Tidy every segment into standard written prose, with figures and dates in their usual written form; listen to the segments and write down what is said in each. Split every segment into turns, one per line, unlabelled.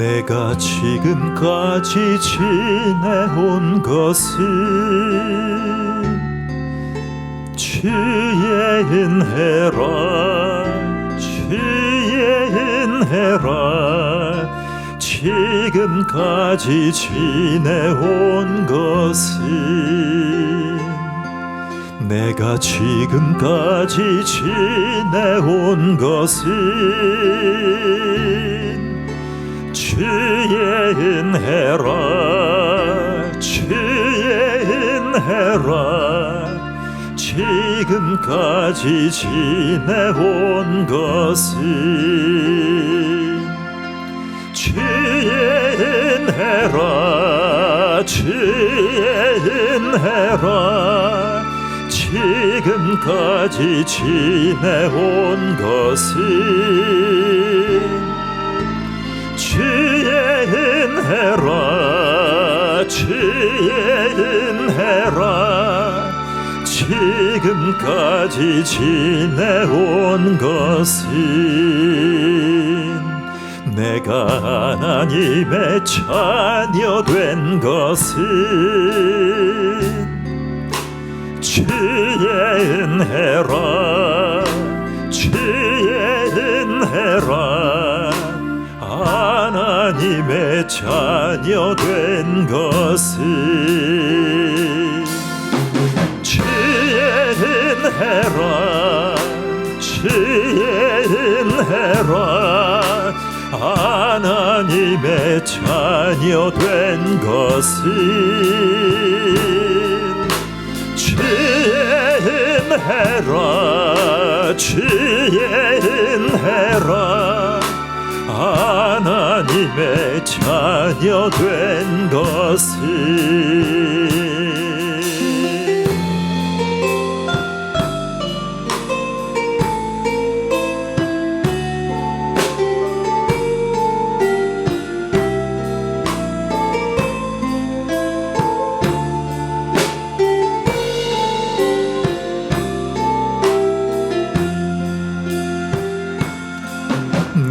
내가 지금까지 지내온 것은 주의 은혜라, 주의 은혜라. 지금까지 지내온 것은, 내가 지금까지 지내온 것은 주의 은혜라, 주의 은혜라. 지금까지 지내온 것은 주의 은혜라, 주의 은혜라. 지금까지 지내온 것은 주의 은혜라, 주의 은혜라. 지금까지 지내온 것은, 내가 하나님의 자녀 된 것은 주의 은혜라, 주의 은혜라. 하나님의 자녀 된 것은 주의 은혜라, 주의 은혜라. 하나님의 자녀 된 것은 주의 은혜라, 주의 은혜라. 하나님의 자녀 된 것은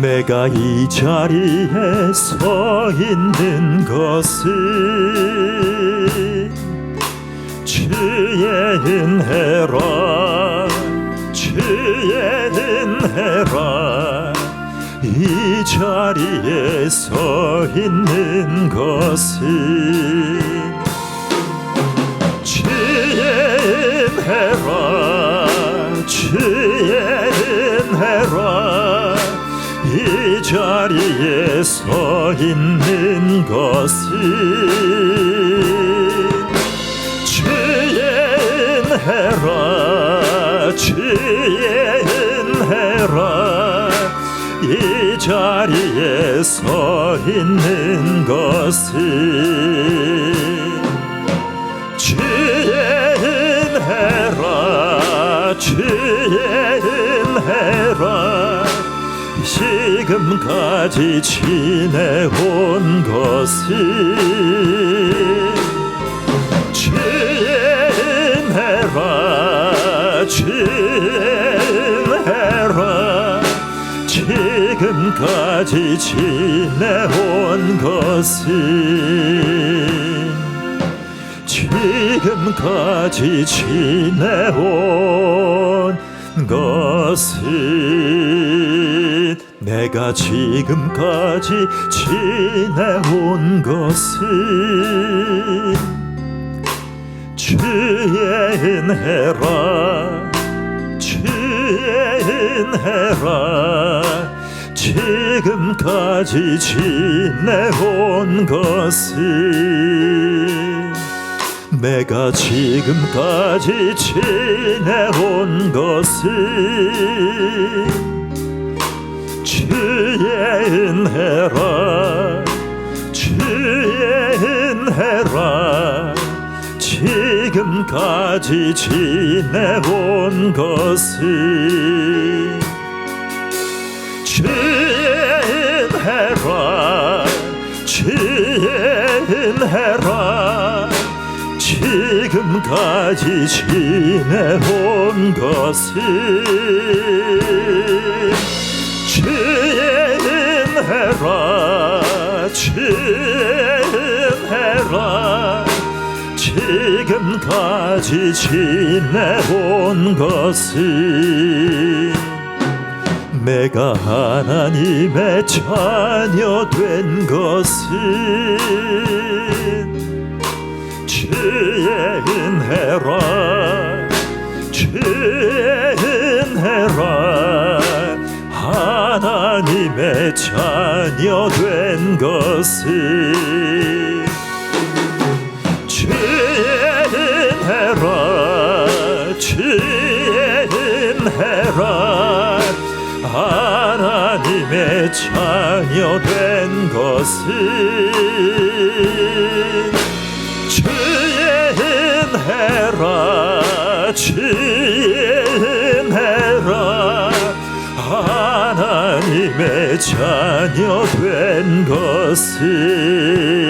내가 이 자리에 서 있는 것은 주의 은혜라, 주의 은혜라. 이 자리에 서 있는 것은 주의 은혜라, 주의 은혜라. 이 자리에 서 있는 것은 주의 은혜라, 주의 은혜라. 이 자리에 서 있는 것은 주의 은혜라, 주의 은혜라. 지금까지 지내온 것은 주의 은혜라, 주의 은혜라. 지금까지 지내온 것은, 지금까지 지내온 것은, 내가 지금까지 지내온 것은 주의 은혜라, 주의 은혜라. 지금까지 지내온 것은, 내가 지금까지 지내온 것은 주의 은혜라, 주의 은혜라. 지금까지 지내온 것은 주의 은혜라, 주의 은혜라. 지금까지 지내온 것은 주의 은혜라, 지혜인해라 지금까지 지내온 것은 내가 하나님의 자녀 된 것은 지혜인해라 지혜인해라 하나님의 자녀 된 것은 지혜인해라 지혜인해라 하나님의 자녀 된 것은 지혜인해라 지혜인해라 하나님의 자녀 된 것은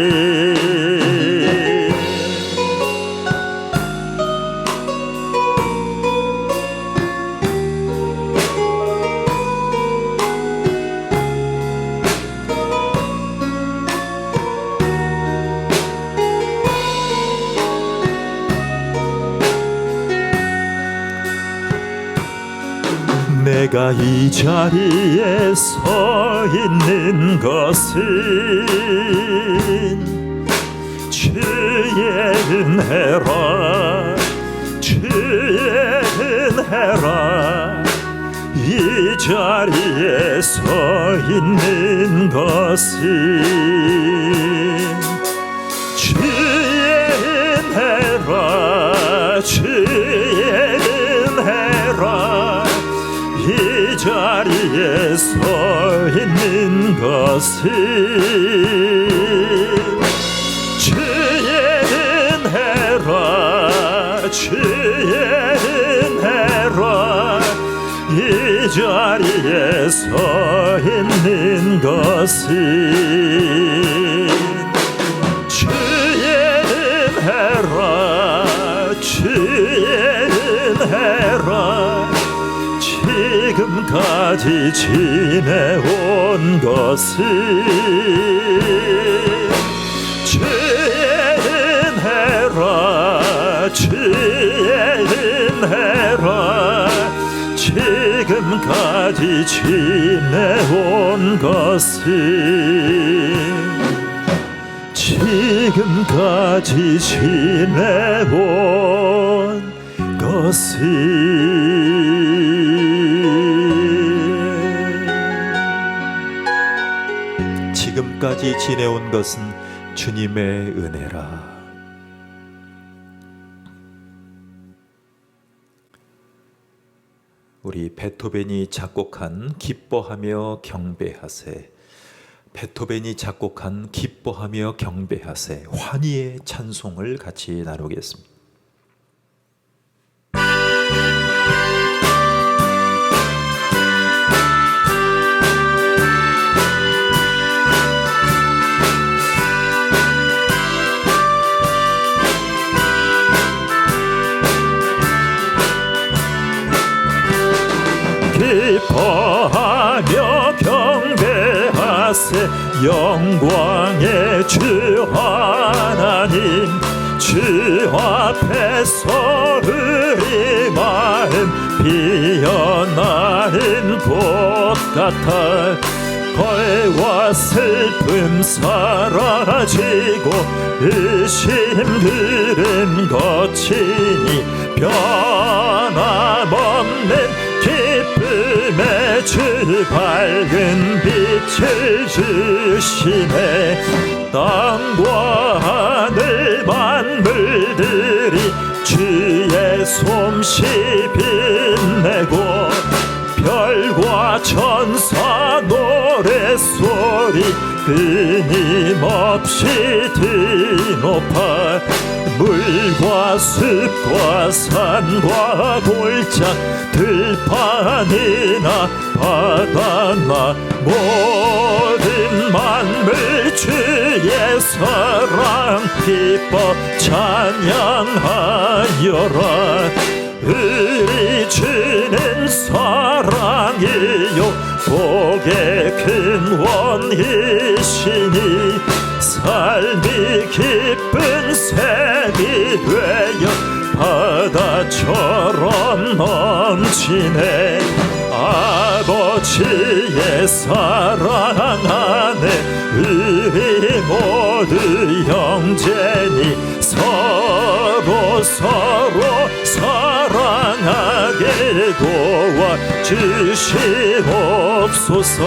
내가 이 자리에 서 있는 것은 지혜인해라 지혜인해라 이 자리에 서 있는 것은 지혜인해라 지혜인해라 이 자리에 서 있는 것은 지혜인해라 지혜인해라 이 자리에 서 있는 것은 지혜인해라 지혜인해라 지금까지 지내온 것은 지혜인해라 지혜인해라 지금까지 지내온 것은 지금까지 지내온
지금까지 지내온 것은 주님의 은혜라. 우리 베토벤이 작곡한 기뻐하며 경배하세, 베토벤이 작곡한 기뻐하며 경배하세 환희의 찬송을 같이 나누겠습니다.
기뻐하며 경배하세 영광의 주 하나님 주 앞에서 우리 마음 피어나는 곳 같아 벌과 슬픔 사라지고 의심들은 거치니 변함없는 기쁨의 주 밝은 빛을 주시네 땅과 하늘 만물들이 주의 솜씨 빛내고 별과 천사 노래소리 끊임없이 드높아 물과 숲과 산과 골짜 들판이나 바다나 모든 만물 주의 사랑 기뻐 찬양하여라 우리 주는 사랑이요 복의 근원이시니 삶이 기쁜 샘이 되어 바다처럼 넘치네. 아버지의 사랑 안에 우리 모두 형제니 서로 사랑하게 도와주시옵소서.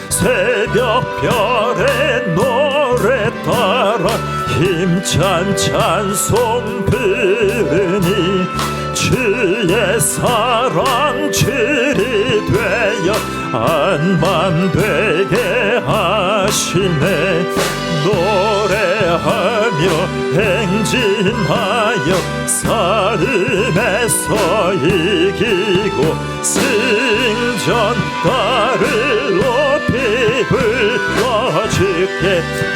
새벽별의 노래 따라 힘찬 찬송 부르니 주의 사랑 줄이 되어 한맘 되게 하시네. 노래하며 행진하여 삶에서 이기고 승전가를 높이 불러주께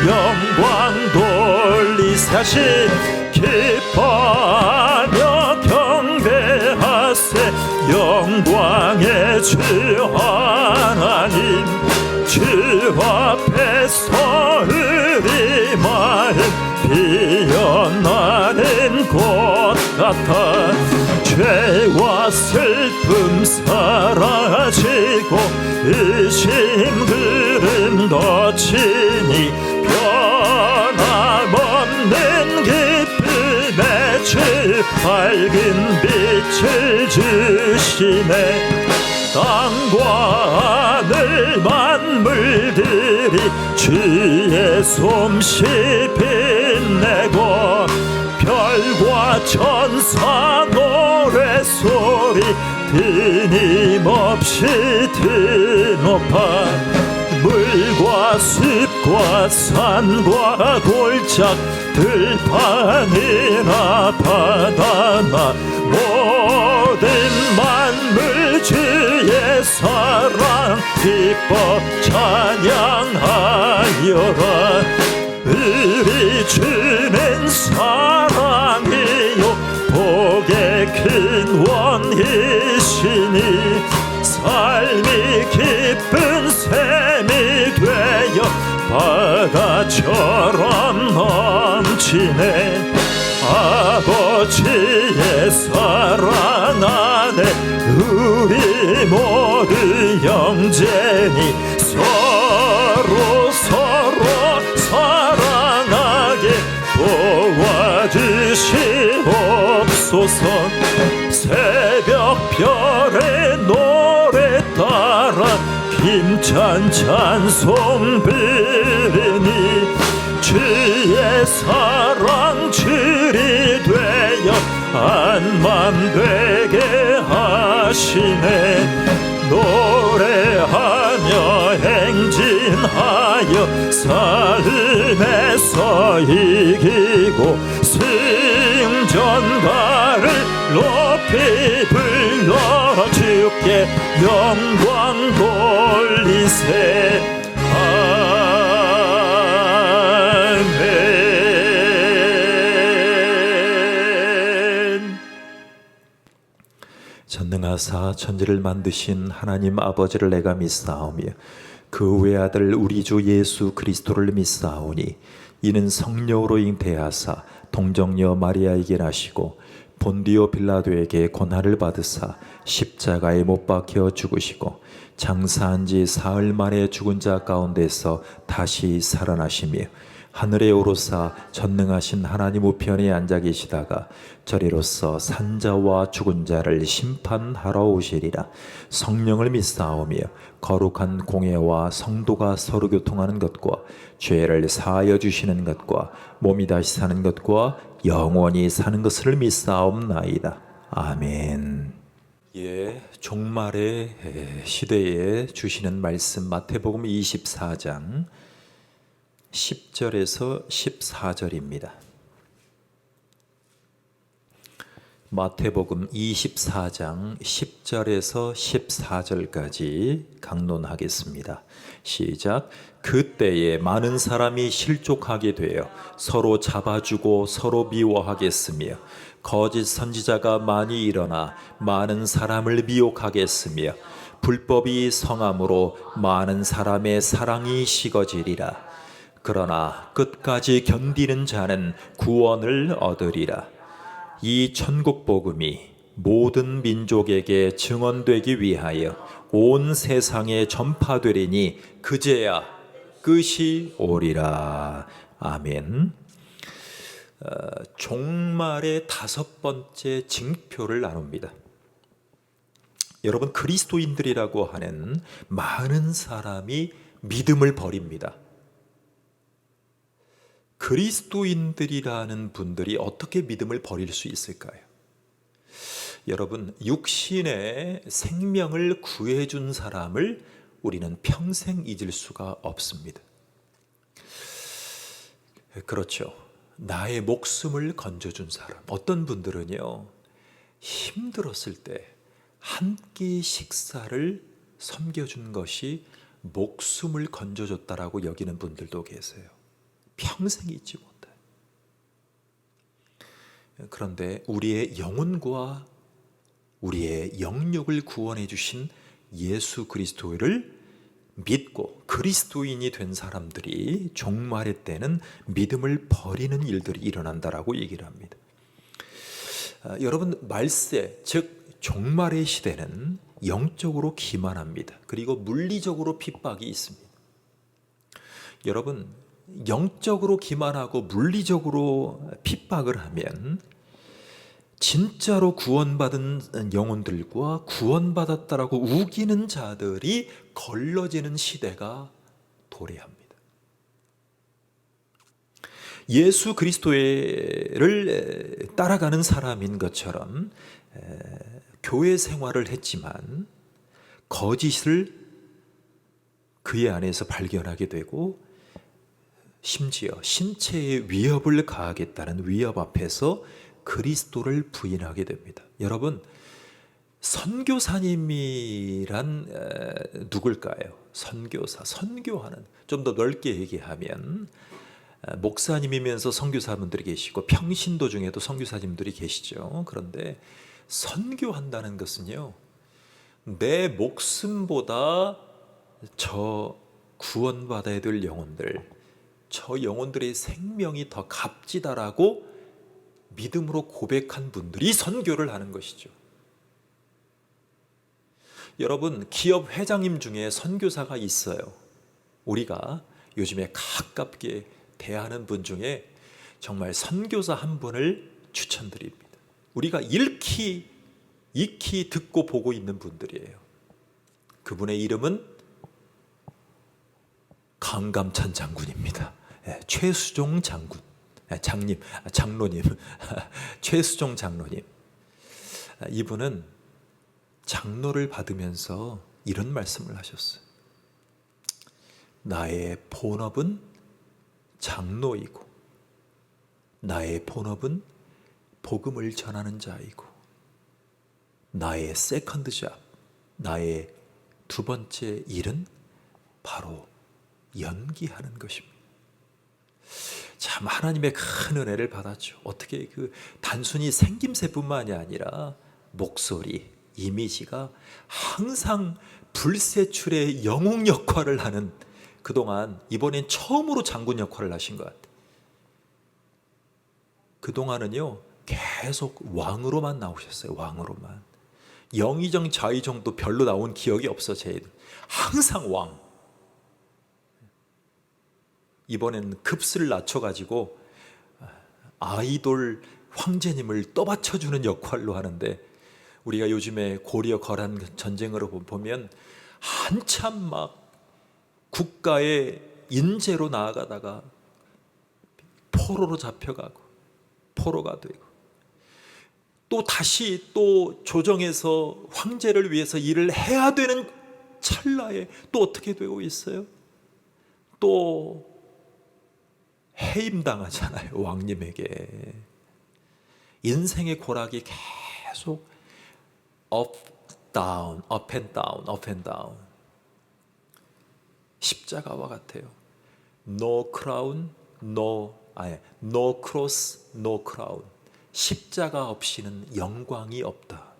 영광 돌리사시 기뻐하며 경배하세. 영광의 주 하나님 주 앞에서 우리 마음 피어나는 꽃 같아. 죄와 슬픔 사라지고 의심 그름 덧치니 변함없는 기쁨의 주 밝은 빛을 주시네. 땅과 하늘 만물들이 주의 솜씨 빛내고 별과 천사 노래소리 끊임없이 드높아. 물과 숲과 산과 골짝 들판이나 바다나 모든 만물 주의 사랑 기뻐 찬양하여라. 우리 주는 사랑이요 복의 큰 원이시니 삶이 기쁜 샘이 되어 바다처럼 넘치네. 아버지의 사랑 안에 우리 모두 형제니 서로 사랑하게 도와주시옵소서. 새벽별의 노래 따라 힘찬 찬송 부르니 주의 사랑 줄이 되어 한맘 되게 하시네. 노래하며 행진하여 삶에서 이기고 승전가를 높이 불러주께 영광 돌리세.
전능하사 천지를 만드신 하나님 아버지를 내가 믿사오며 그 외아들 우리 주 예수 그리스도를 믿사오니 이는 성령으로 잉태하사 동정녀 마리아에게 나시고 본디오 빌라도에게 고난을 받으사 십자가에 못 박혀 죽으시고 장사한 지 사흘 만에 죽은 자 가운데서 다시 살아나시며 하늘에 오르사 전능하신 하나님 우편에 앉아 계시다가 저리로서 산자와 죽은 자를 심판하러 오시리라. 성령을 믿사오며 거룩한 공예와 성도가 서로 교통하는 것과 죄를 사하여 주시는 것과 몸이 다시 사는 것과 영원히 사는 것을 믿사옵나이다. 아멘. 종말의 시대에 주시는 말씀 마태복음 24장 10절에서 14절입니다. 마태복음 24장 10절에서 14절까지 강론하겠습니다. 시작. 그때에 많은 사람이 실족하게 되어 서로 잡아주고 서로 미워하겠으며 거짓 선지자가 많이 일어나 많은 사람을 미혹하겠으며 불법이 성함으로 많은 사람의 사랑이 식어지리라. 그러나 끝까지 견디는 자는 구원을 얻으리라. 이 천국 복음이 모든 민족에게 증언되기 위하여 온 세상에 전파되리니 그제야 끝이 오리라. 아멘. 종말의 5번째 징표를 나눕니다. 여러분, 그리스도인들이라고 하는 많은 사람이 믿음을 버립니다. 그리스도인들이라는 분들이 어떻게 믿음을 버릴 수 있을까요? 여러분, 육신의 생명을 구해준 사람을 우리는 평생 잊을 수가 없습니다. 그렇죠. 나의 목숨을 건져준 사람. 어떤 분들은요, 힘들었을 때 한 끼 식사를 섬겨준 것이 목숨을 건져줬다라고 여기는 분들도 계세요. 평생 잊지 못해. 그런데 우리의 영혼과 우리의 영육을 구원해 주신 예수 그리스도를 믿고 그리스도인이 된 사람들이 종말의 때는 믿음을 버리는 일들이 일어난다라고 얘기를 합니다. 여러분, 말세, 즉 종말의 시대는 영적으로 기만합니다. 그리고 물리적으로 핍박이 있습니다. 여러분, 영적으로 기만하고 물리적으로 핍박을 하면 진짜로 구원받은 영혼들과 구원받았다라고 우기는 자들이 걸러지는 시대가 도래합니다. 예수 그리스도를 따라가는 사람인 것처럼 교회 생활을 했지만 거짓을 그의 안에서 발견하게 되고 심지어 신체의 위협을 가하겠다는 위협 앞에서 그리스도를 부인하게 됩니다. 여러분, 선교사님이란 누굴까요? 선교사, 선교하는, 좀 더 넓게 얘기하면 목사님이면서 선교사분들이 계시고 평신도 중에도 선교사님들이 계시죠. 그런데 선교한다는 것은요, 내 목숨보다 저 구원받아야 될 영혼들, 저 영혼들의 생명이 더 값지다라고 믿음으로 고백한 분들이 선교를 하는 것이죠. 여러분, 기업 회장님 중에 선교사가 있어요. 우리가 요즘에 가깝게 대하는 분 중에 정말 선교사 한 분을 추천드립니다. 우리가 익히 듣고 보고 있는 분들이에요. 그분의 이름은 강감찬 장군입니다. 최수종 장군, 장로님, 최수종 장로님. 이분은 장로를 받으면서 이런 말씀을 하셨어요. 나의 본업은 장로이고 나의 본업은 복음을 전하는 자이고 나의 세컨드 잡, 나의 두 번째 일은 바로 연기하는 것입니다. 참 하나님의 큰 은혜를 받았죠. 어떻게 단순히 생김새뿐만이 아니라 목소리, 이미지가 항상 불세출의 영웅 역할을 하는, 그동안 이번엔 처음으로 장군 역할을 하신 것 같아요. 그동안은요 계속 왕으로만 나오셨어요. 왕으로만. 영의정 좌의정도 별로 나온 기억이 없어. 쟤들 항상 왕. 이번엔 급수를 낮춰가지고 아이돌 황제님을 떠받쳐주는 역할로 하는데, 우리가 요즘에 고려 거란 전쟁으로 보면 한참 막 국가의 인재로 나아가다가 포로로 잡혀가고 포로가 되고 또 다시 또 조정해서 황제를 위해서 일을 해야 되는 찰나에 또 어떻게 되고 있어요? 또 해임당하잖아요. 왕님에게. 인생의 고락이 계속 up, down, up and down, up and down. 십자가와 같아요. No crown, no cross, no crown. 십자가 없이는 영광이 없다.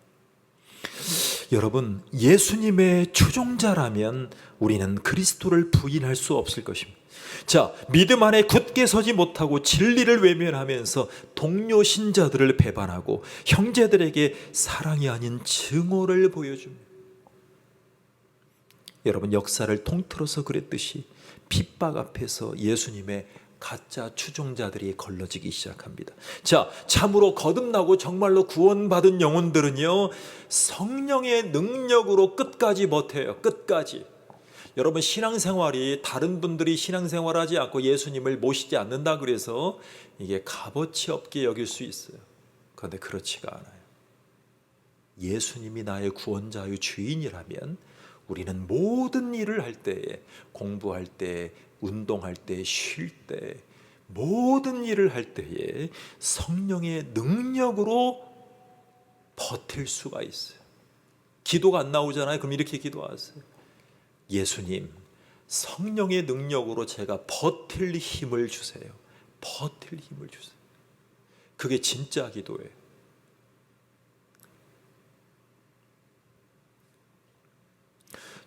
여러분, 예수님의 추종자라면 우리는 그리스도를 부인할 수 없을 것입니다. 자, 믿음 안에 굳게 서지 못하고 진리를 외면하면서 동료 신자들을 배반하고 형제들에게 사랑이 아닌 증오를 보여줍니다. 여러분, 역사를 통틀어서 그랬듯이 핍박 앞에서 예수님의 가짜 추종자들이 걸러지기 시작합니다. 자, 참으로 거듭나고 정말로 구원받은 영혼들은요, 성령의 능력으로 끝까지 버텨요. 끝까지. 여러분, 신앙생활이 다른 분들이 신앙생활하지 않고 예수님을 모시지 않는다 그래서 이게 값어치 없게 여길 수 있어요. 그런데 그렇지가 않아요. 예수님이 나의 구원자요 주인이라면 우리는 모든 일을 할 때에, 공부할 때, 운동할 때, 쉴 때, 모든 일을 할 때에 성령의 능력으로 버틸 수가 있어요. 기도가 안 나오잖아요. 그럼 이렇게 기도하세요. 예수님, 성령의 능력으로 제가 버틸 힘을 주세요. 버틸 힘을 주세요. 그게 진짜 기도예요.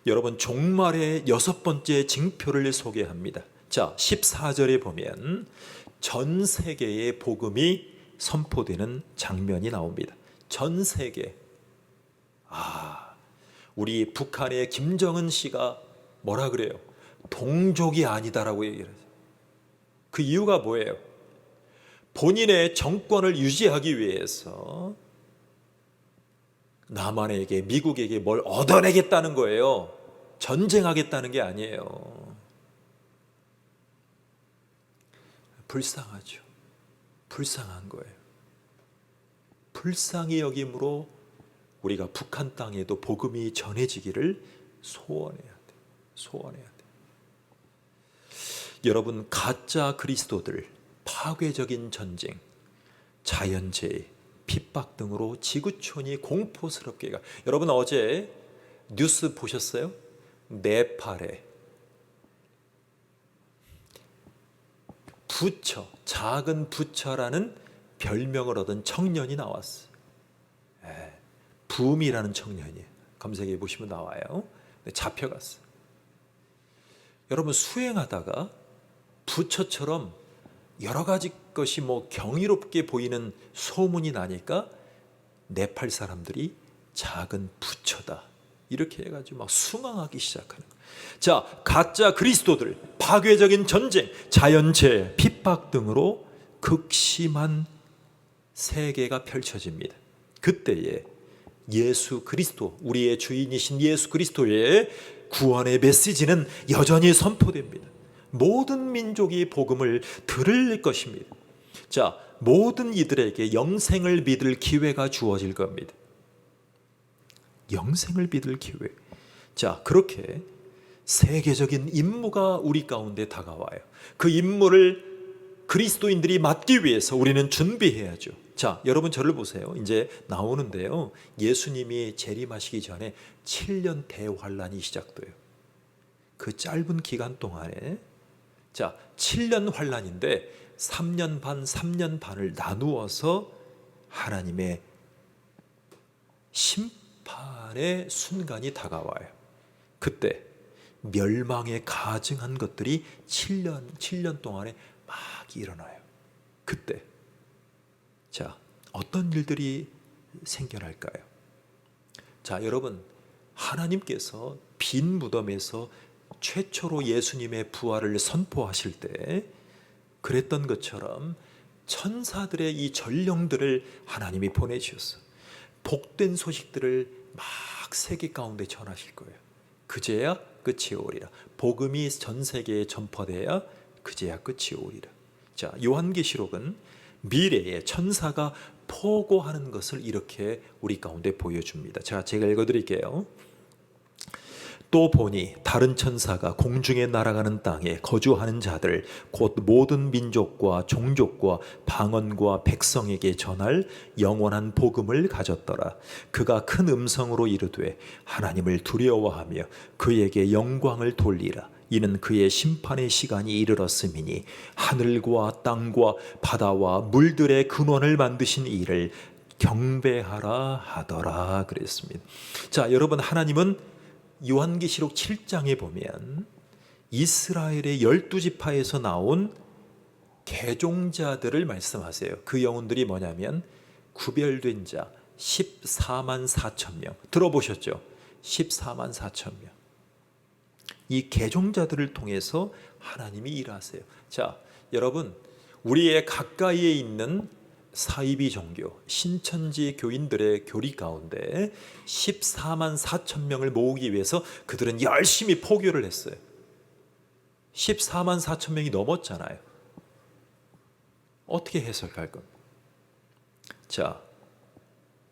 여러분, 종말의 6번째 징표를 소개합니다. 자, 14절에 보면 전 세계에 복음이 선포되는 장면이 나옵니다. 전 세계. 우리 북한의 김정은 씨가 뭐라 그래요? 동족이 아니다라고 얘기를 하죠. 그 이유가 뭐예요? 본인의 정권을 유지하기 위해서 남한에게, 미국에게 뭘 얻어내겠다는 거예요. 전쟁하겠다는 게 아니에요. 불쌍하죠. 불쌍한 거예요. 불쌍히 여김으로 우리가 북한 땅에도 복음이 전해지기를 소원해야 돼. 소원해야 돼. 여러분, 가짜 그리스도들, 파괴적인 전쟁, 자연재해, 핍박 등으로 지구촌이 공포스럽게 가. 여러분, 어제 뉴스 보셨어요? 네팔에 부처, 작은 부처라는 별명을 얻은 청년이 나왔어요. 붐이라는 청년이에요. 검색해 보시면 나와요. 잡혀갔어요. 여러분, 수행하다가 부처처럼 여러 가지 것이 경이롭게 보이는 소문이 나니까 네팔 사람들이 작은 부처다 이렇게 해가지고 막 숭앙하기 시작하는 거예요. 자, 가짜 그리스도들, 파괴적인 전쟁, 자연재해, 핍박 등으로 극심한 세계가 펼쳐집니다. 그때에 예수 그리스도, 우리의 주인이신 예수 그리스도의 구원의 메시지는 여전히 선포됩니다. 모든 민족이 복음을 들을 것입니다. 자, 모든 이들에게 영생을 믿을 기회가 주어질 겁니다. 영생을 믿을 기회. 자, 그렇게 세계적인 임무가 우리 가운데 다가와요. 그 임무를 그리스도인들이 맡기 위해서 우리는 준비해야죠. 자, 여러분 저를 보세요. 이제 나오는데요. 예수님이 재림하시기 전에 7년 대환란이 시작돼요. 그 짧은 기간 동안에, 자, 7년 환란인데 3년 반, 3년 반을 나누어서 하나님의 심판의 순간이 다가와요. 그때 멸망에 가증한 것들이 7년 동안에 막 일어나요. 그때 자, 어떤 일들이 생겨날까요? 자, 여러분, 하나님께서 빈 무덤에서 최초로 예수님의 부활을 선포하실 때 그랬던 것처럼 천사들의 이 전령들을 하나님이 보내주셨어요. 복된 소식들을 막 세계 가운데 전하실 거예요. 그제야 끝이 오리라. 복음이 전 세계에 전파돼야 그제야 끝이 오리라. 자, 요한계시록은 미래에 천사가 포고하는 것을 이렇게 우리 가운데 보여줍니다. 제가 읽어드릴게요. 또 보니 다른 천사가 공중에 날아가는 땅에 거주하는 자들 곧 모든 민족과 종족과 방언과 백성에게 전할 영원한 복음을 가졌더라. 그가 큰 음성으로 이르되 하나님을 두려워하며 그에게 영광을 돌리라. 이는 그의 심판의 시간이 이르렀음이니 하늘과 땅과 바다와 물들의 근원을 만드신 이를 경배하라 하더라 그랬습니다. 자, 여러분, 하나님은 요한계시록 7장에 보면 이스라엘의 12지파에서 나온 개종자들을 말씀하세요. 그 영혼들이 뭐냐면 구별된 자 14만 4천 명. 들어보셨죠? 14만 4천 명. 이 개종자들을 통해서 하나님이 일하세요. 자, 여러분, 우리의 가까이에 있는 사이비 종교, 신천지 교인들의 교리 가운데 14만 4천 명을 모으기 위해서 그들은 열심히 포교를 했어요. 14만 4천 명이 넘었잖아요. 어떻게 해석할 겁니까? 자,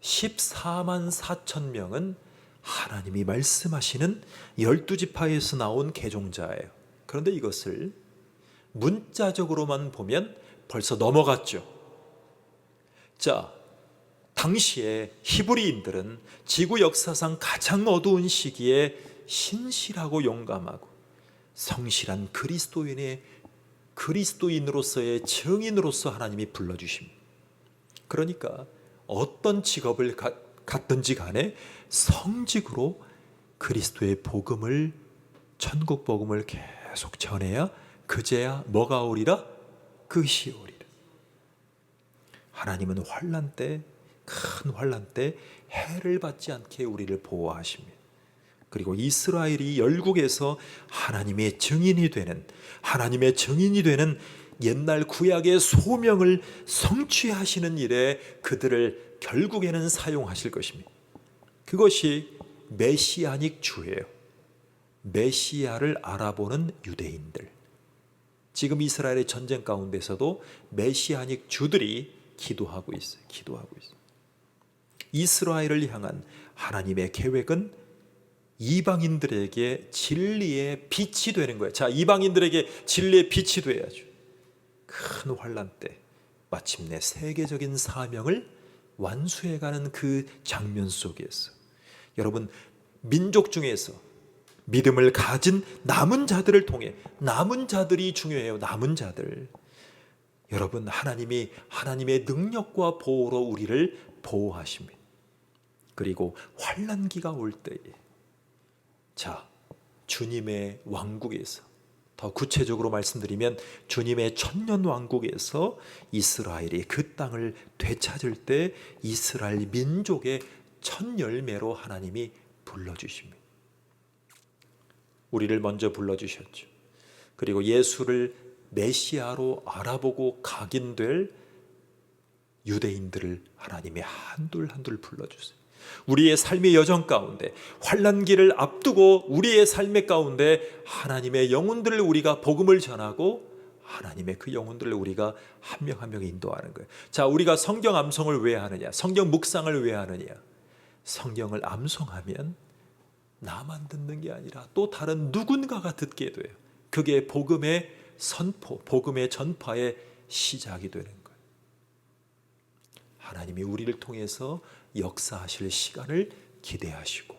14만 4천 명은 하나님이 말씀하시는 12지파에서 나온 개종자예요. 그런데 이것을 문자적으로만 보면 벌써 넘어갔죠. 자, 당시에 히브리인들은 지구 역사상 가장 어두운 시기에 신실하고 용감하고 성실한 그리스도인으로서의 증인으로서 하나님이 불러주십니다. 그러니까 어떤 직업을 갖든지 간에 성직으로 그리스도의 복음을, 천국 복음을 계속 전해야 그제야 뭐가 오리라? 그것이 오리라. 하나님은 환난 때, 큰 환난 때 해를 받지 않게 우리를 보호하십니다. 그리고 이스라엘이 열국에서 하나님의 증인이 되는 옛날 구약의 소명을 성취하시는 일에 그들을 결국에는 사용하실 것입니다. 그것이 메시아닉 주예요. 메시아를 알아보는 유대인들. 지금 이스라엘의 전쟁 가운데서도 메시아닉 주들이 기도하고 있어요. 이스라엘을 향한 하나님의 계획은 이방인들에게 진리의 빛이 되는 거예요. 자, 이방인들에게 진리의 빛이 돼야죠. 큰 환난 때 마침내 세계적인 사명을 완수해가는 그 장면 속에서 여러분, 민족 중에서 믿음을 가진 남은 자들을 통해, 남은 자들이 중요해요. 남은 자들. 여러분, 하나님의 능력과 보호로 우리를 보호하십니다. 그리고 환난기가 올 때에, 자, 주님의 왕국에서, 더 구체적으로 말씀드리면 주님의 천년 왕국에서 이스라엘이 그 땅을 되찾을 때 이스라엘 민족의 첫 열매로 하나님이 불러주십니다. 우리를 먼저 불러주셨죠. 그리고 예수를 메시아로 알아보고 각인될 유대인들을 하나님이 한둘 불러주세요. 우리의 삶의 여정 가운데, 환난기를 앞두고 우리의 삶의 가운데 하나님의 영혼들을 우리가 복음을 전하고 하나님의 그 영혼들을 우리가 한 명 한 명 인도하는 거예요. 자, 우리가 성경 암송을 왜 하느냐? 성경 묵상을 왜 하느냐? 성경을 암송하면 나만 듣는 게 아니라 또 다른 누군가가 듣게 돼요. 그게 복음의 선포, 복음의 전파의 시작이 되는 거예요. 하나님이 우리를 통해서 역사하실 시간을 기대하시고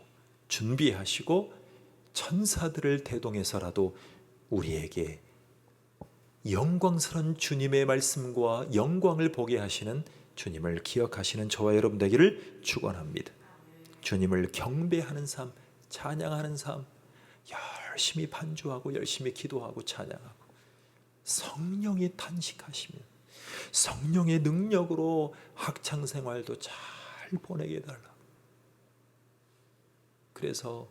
준비하시고 천사들을 대동해서라도 우리에게 영광스러운 주님의 말씀과 영광을 보게 하시는 주님을 기억하시는 저와 여러분 되기를 축원합니다. 주님을 경배하는 삶, 찬양하는 삶, 열심히 반주하고 열심히 기도하고 찬양하고 성령이 탄식하시면 성령의 능력으로 학창생활도 잘 보내게 해달라. 그래서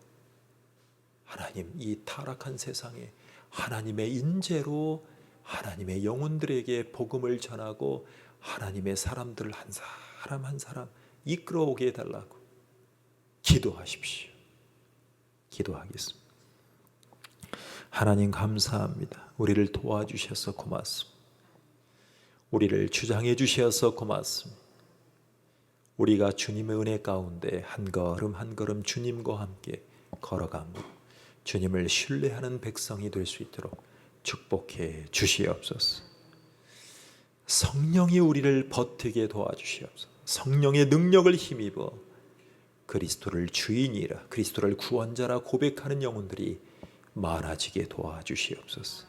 하나님, 이 타락한 세상에 하나님의 인재로 하나님의 영혼들에게 복음을 전하고 하나님의 사람들을 한 사람 한 사람 이끌어오게 해달라고 기도하십시오. 기도하겠습니다. 하나님 감사합니다. 우리를 도와주셔서 고맙습니다. 우리를 주장해 주셔서 고맙습니다. 우리가 주님의 은혜 가운데 한 걸음 한 걸음 주님과 함께 걸어가고 주님을 신뢰하는 백성이 될 수 있도록 축복해 주시옵소서. 성령이 우리를 버티게 도와주시옵소서. 성령의 능력을 힘입어 그리스도를 주인이라, 그리스도를 구원자라 고백하는 영혼들이 많아지게 도와주시옵소서.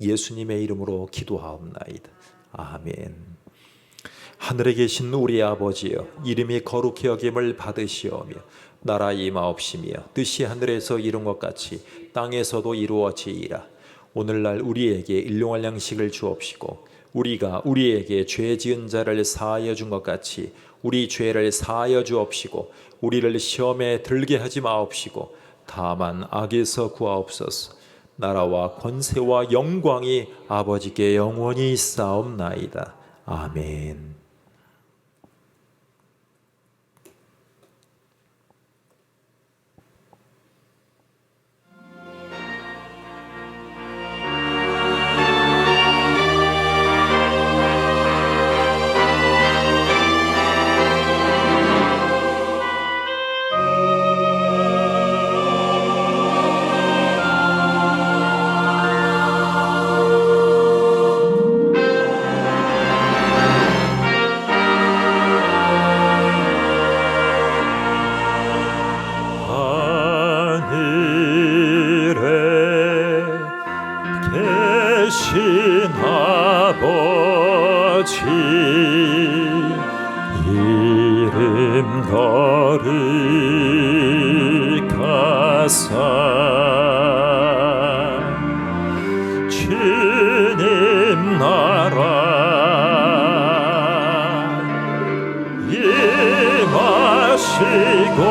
예수님의 이름으로 기도하옵나이다. 아멘. 하늘에 계신 우리 아버지여, 이름이 거룩히 여김을 받으시오며 나라 임하옵시며 뜻이 하늘에서 이룬 것 같이 땅에서도 이루어지이라. 오늘날 우리에게 일용할 양식을 주옵시고 우리가 우리에게 죄 지은 자를 사하여 준 것 같이 우리 죄를 사하여 주옵시고 우리를 시험에 들게 하지 마옵시고 다만 악에서 구하옵소서. 나라와 권세와 영광이 아버지께 영원히 있사옵나이다. 아멘.
계신 아버지 이름 거룩하사 주님 나라 임하시고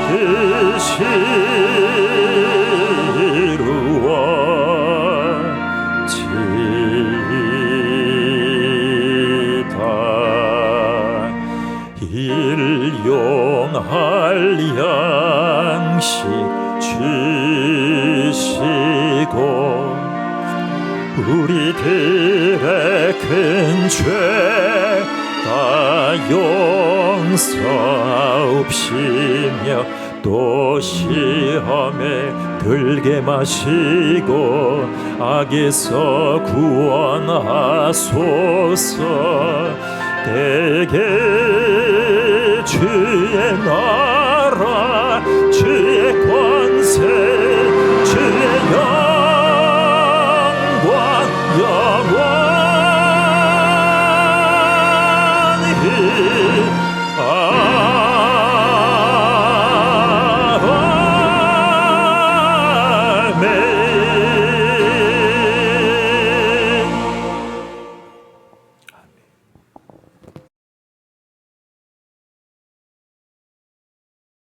뜻이 일용할 양식 주시고 우리들의 큰 죄 다 용서하옵시며 또 시험에 들게 마시고 악에서 구원하소서. 대개 주의 나라 주의 권세